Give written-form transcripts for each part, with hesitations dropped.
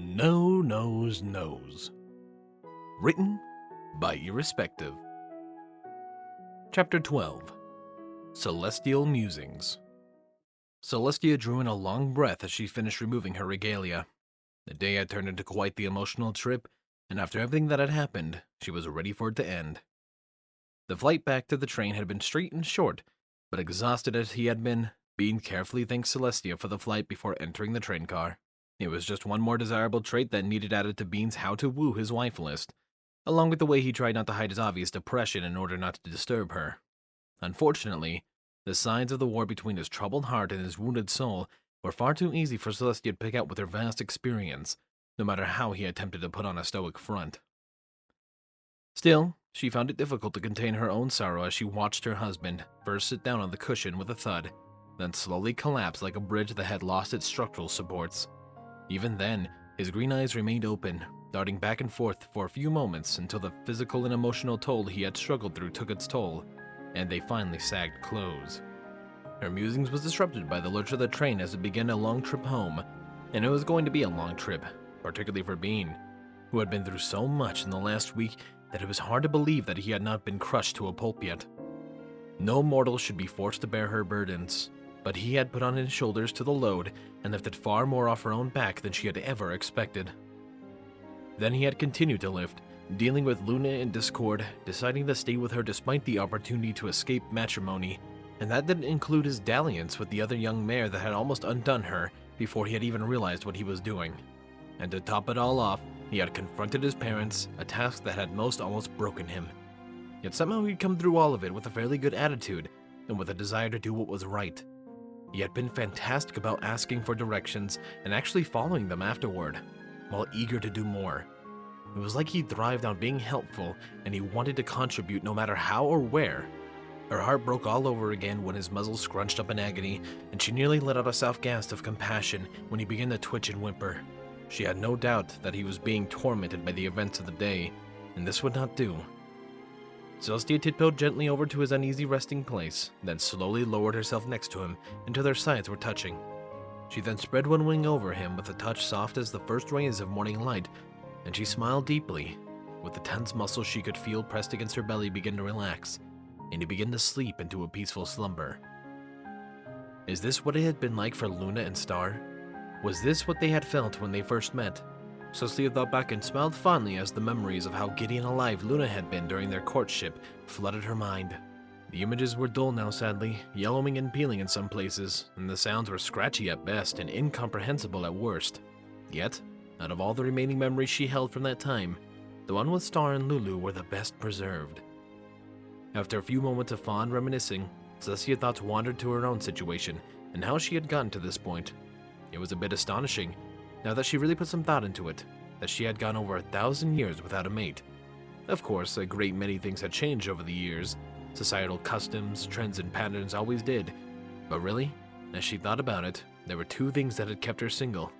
No Nose Knows. Written by Irrespective. Chapter 12. Celestial Musings. Celestia drew in a long breath as she finished removing her regalia. The day had turned into quite the emotional trip, and after everything that had happened, she was ready for it to end. The flight back to the train had been straight and short, but exhausted as he had been, Bean carefully thanked Celestia for the flight before entering the train car. It was just one more desirable trait that needed added to Bean's how to woo his wife list, along with the way he tried not to hide his obvious depression in order not to disturb her. Unfortunately, the signs of the war between his troubled heart and his wounded soul were far too easy for Celestia to pick out with her vast experience, no matter how he attempted to put on a stoic front. Still, she found it difficult to contain her own sorrow as she watched her husband first sit down on the cushion with a thud, then slowly collapse like a bridge that had lost its structural supports. Even then, his green eyes remained open, darting back and forth for a few moments until the physical and emotional toll he had struggled through took its toll, and they finally sagged close. Her musings was disrupted by the lurch of the train as it began a long trip home, and it was going to be a long trip, particularly for Bean, who had been through so much in the last week that it was hard to believe that he had not been crushed to a pulp yet. No mortal should be forced to bear her burdens, but he had put on his shoulders to the load and lifted far more off her own back than she had ever expected. Then he had continued to lift, dealing with Luna in discord, deciding to stay with her despite the opportunity to escape matrimony, and that didn't include his dalliance with the other young mare that had almost undone her before he had even realized what he was doing. And to top it all off, he had confronted his parents, a task that had most almost broken him. Yet somehow he'd come through all of it with a fairly good attitude, and with a desire to do what was right. He had been fantastic about asking for directions and actually following them afterward, while eager to do more. It was like he thrived on being helpful, and he wanted to contribute no matter how or where. Her heart broke all over again when his muzzle scrunched up in agony, and she nearly let out a soft gasp of compassion when he began to twitch and whimper. She had no doubt that he was being tormented by the events of the day, and this would not do. Celestia tiptoed gently over to his uneasy resting place, then slowly lowered herself next to him until their sides were touching. She then spread one wing over him with a touch soft as the first rays of morning light, and she smiled deeply, with the tense muscles she could feel pressed against her belly begin to relax, and he began to sleep into a peaceful slumber. Is this what it had been like for Luna and Star? Was this what they had felt when they first met? Celestia thought back and smiled fondly as the memories of how giddy and alive Luna had been during their courtship flooded her mind. The images were dull now, sadly, yellowing and peeling in some places, and the sounds were scratchy at best and incomprehensible at worst. Yet, out of all the remaining memories she held from that time, the one with Star and Lulu were the best preserved. After a few moments of fond reminiscing, Celestia's thoughts wandered to her own situation and how she had gotten to this point. It was a bit astonishing, now that she really put some thought into it, that she had gone over 1,000 years without a mate. Of course, a great many things had changed over the years. Societal customs, trends, and patterns always did. But really, as she thought about it, there were two things that had kept her single: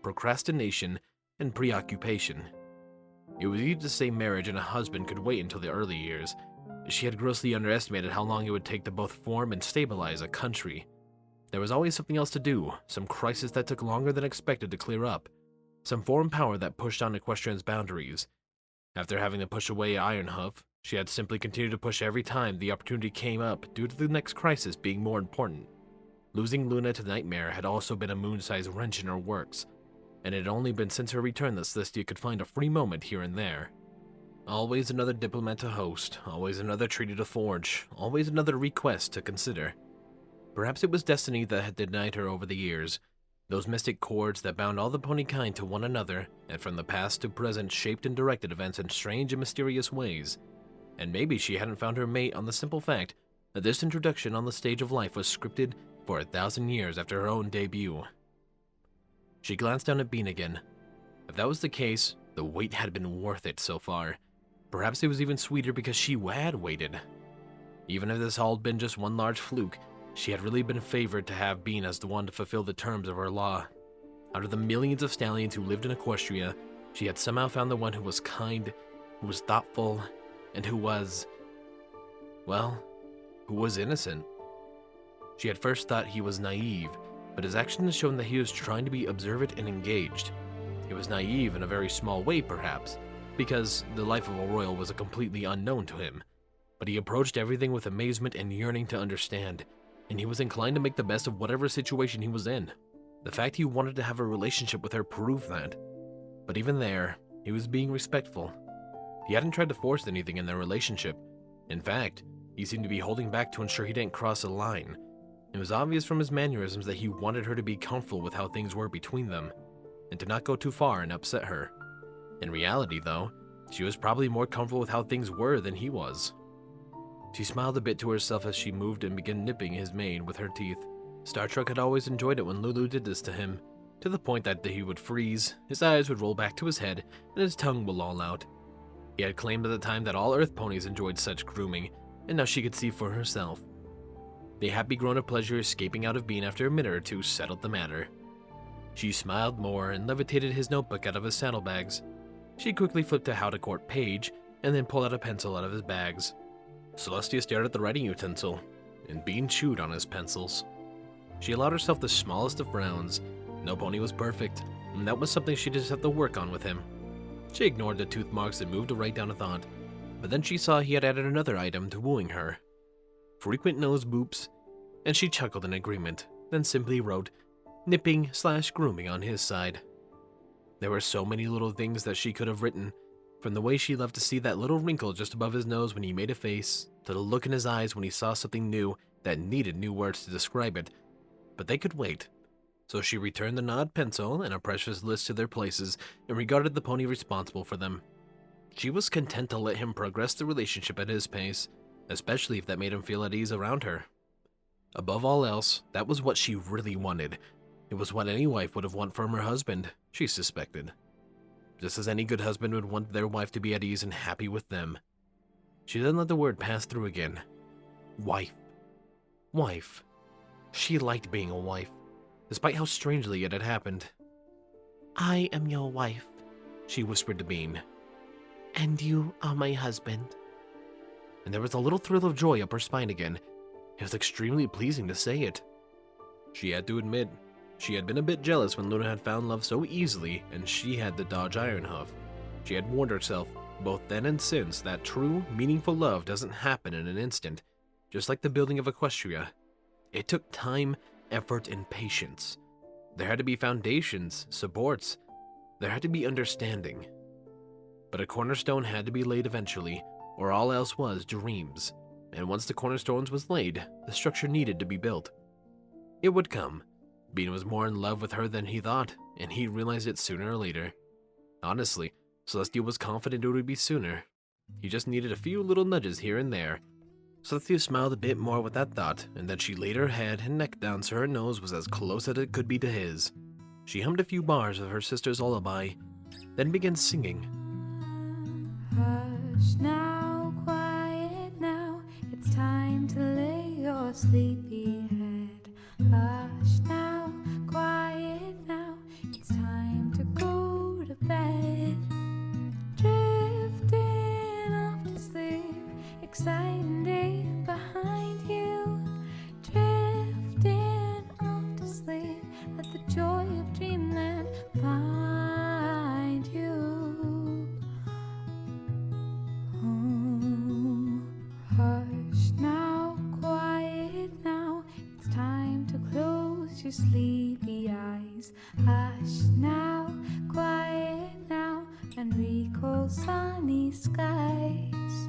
procrastination and preoccupation. It was easy to say marriage and a husband could wait until the early years. She had grossly underestimated how long it would take to both form and stabilize a country. There was always something else to do, some crisis that took longer than expected to clear up, some foreign power that pushed on Equestrian's boundaries. After having to push away Ironhoof, she had simply continued to push every time the opportunity came up due to the next crisis being more important. Losing Luna to Nightmare had also been a moon-sized wrench in her works, and it had only been since her return that Celestia could find a free moment here and there. Always another diplomat to host, always another treaty to forge, always another request to consider. Perhaps it was destiny that had denied her over the years, those mystic cords that bound all the pony kind to one another, and from the past to present shaped and directed events in strange and mysterious ways. And maybe she hadn't found her mate on the simple fact that this introduction on the stage of life was scripted for 1,000 years after her own debut. She glanced down at Bean again. If that was the case, the wait had been worth it so far. Perhaps it was even sweeter because she had waited. Even if this all had been just one large fluke, she had really been favored to have Bean as the one to fulfill the terms of her law. Out of the millions of stallions who lived in Equestria, she had somehow found the one who was kind, who was thoughtful, and who was innocent. She had first thought he was naive, but his actions had shown that he was trying to be observant and engaged. He was naive in a very small way, perhaps, because the life of a royal was a completely unknown to him. But he approached everything with amazement and yearning to understand, and he was inclined to make the best of whatever situation he was in. The fact he wanted to have a relationship with her proved that. But even there, he was being respectful. He hadn't tried to force anything in their relationship. In fact, he seemed to be holding back to ensure he didn't cross a line. It was obvious from his mannerisms that he wanted her to be comfortable with how things were between them, and to not go too far and upset her. In reality, though, she was probably more comfortable with how things were than he was. She smiled a bit to herself as she moved and began nipping his mane with her teeth. Star Trek had always enjoyed it when Lulu did this to him, to the point that he would freeze, his eyes would roll back to his head, and his tongue would loll out. He had claimed at the time that all Earth ponies enjoyed such grooming, and now she could see for herself. The happy groan of pleasure escaping out of Bean after a minute or two settled the matter. She smiled more and levitated his notebook out of his saddlebags. She quickly flipped a How to Court page, and then pulled out a pencil out of his bags. Celestia stared at the writing utensil, and Bean chewed on his pencils. She allowed herself the smallest of frowns. No pony was perfect, and that was something she just had to work on with him. She ignored the tooth marks and moved to write down a thought, but then she saw he had added another item to wooing her. Frequent nose boops, and she chuckled in agreement, then simply wrote, nipping/grooming on his side. There were so many little things that she could have written, from the way she loved to see that little wrinkle just above his nose when he made a face, to the look in his eyes when he saw something new that needed new words to describe it. But they could wait. So she returned the gnawed pencil and a precious list to their places and regarded the pony responsible for them. She was content to let him progress the relationship at his pace, especially if that made him feel at ease around her. Above all else, that was what she really wanted. It was what any wife would have wanted from her husband, she suspected. Just as any good husband would want their wife to be at ease and happy with them. She then let the word pass through again. Wife. Wife. She liked being a wife, despite how strangely it had happened. I am your wife, she whispered to Bean. And you are my husband. And there was a little thrill of joy up her spine again. It was extremely pleasing to say it. She had to admit, she had been a bit jealous when Luna had found love so easily and she had to dodge Ironhoof. She had warned herself, both then and since, that true, meaningful love doesn't happen in an instant, just like the building of Equestria. It took time, effort, and patience. There had to be foundations, supports. There had to be understanding. But a cornerstone had to be laid eventually, or all else was dreams. And once the cornerstones was laid, the structure needed to be built. It would come. Bean was more in love with her than he thought, and he realized it sooner or later. Honestly, Celestia was confident it would be sooner. He just needed a few little nudges here and there. Celestia smiled a bit more with that thought, and then she laid her head and neck down so her nose was as close as it could be to his. She hummed a few bars of her sister's lullaby, then began singing. Hush now, quiet now, it's time to lay your sleepy head. Hush now, quiet now, it's time to go to bed. Drifting off to sleep, exciting day behind you. Drifting off to sleep, let the joy of dreamland find you. Oh, hush now, quiet now, it's time to close your sleepy eyes. Hush now, quiet now, and recall sunny skies.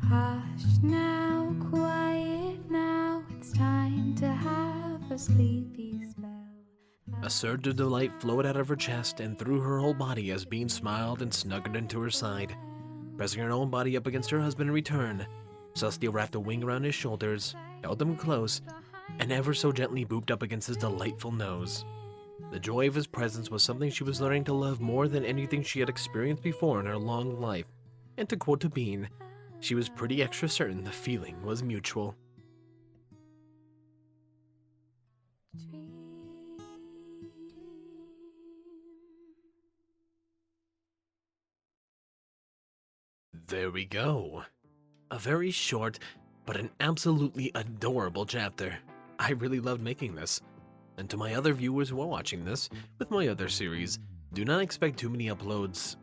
Hush now, quiet now, it's time to have a sleepy spell. A surge of delight flowed out of her chest and through her whole body as Bean smiled and snuggled into her side. Pressing her own body up against her husband in return, Celestia wrapped a wing around his shoulders, held him close, and ever so gently booped up against his delightful nose. The joy of his presence was something she was learning to love more than anything she had experienced before in her long life, and to quote to Bean, she was pretty extra certain the feeling was mutual. There we go. A very short, but an absolutely adorable chapter. I really loved making this. And to my other viewers who are watching this, with my other series, Do not expect too many uploads,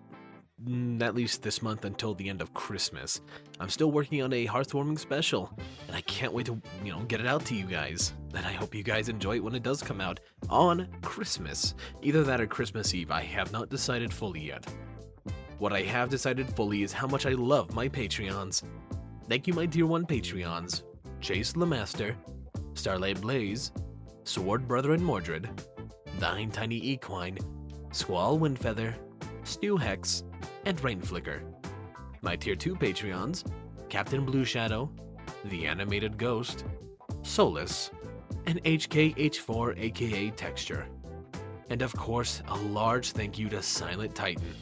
at least this month until the end of Christmas. I'm still working on a heartwarming special, and I can't wait to, get it out to you guys. And I hope you guys enjoy it when it does come out on Christmas. Either that or Christmas Eve, I have not decided fully yet. What I have decided fully is how much I love my Patreons. Thank you, my tier 1 Patreons: Chase Lemaster, Starlight Blaze, Sword Brethren Mordred, Thine Tiny Equine, Squall Windfeather, Stew Hex, and Rainflicker. My tier 2 Patreons: Captain Blue Shadow, The Animated Ghost, Solus, and HKH4 aka Texture. And of course, a large thank you to Silent Titan.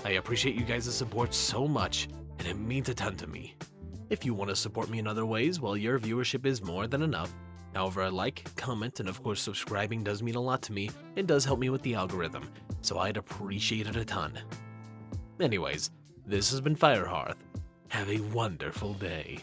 I appreciate you guys' support so much, and it means a ton to me. If you want to support me in other ways, well, your viewership is more than enough. However, a like, comment, and of course subscribing does mean a lot to me and does help me with the algorithm, so I'd appreciate it a ton. Anyways, this has been Firehearth. Have a wonderful day.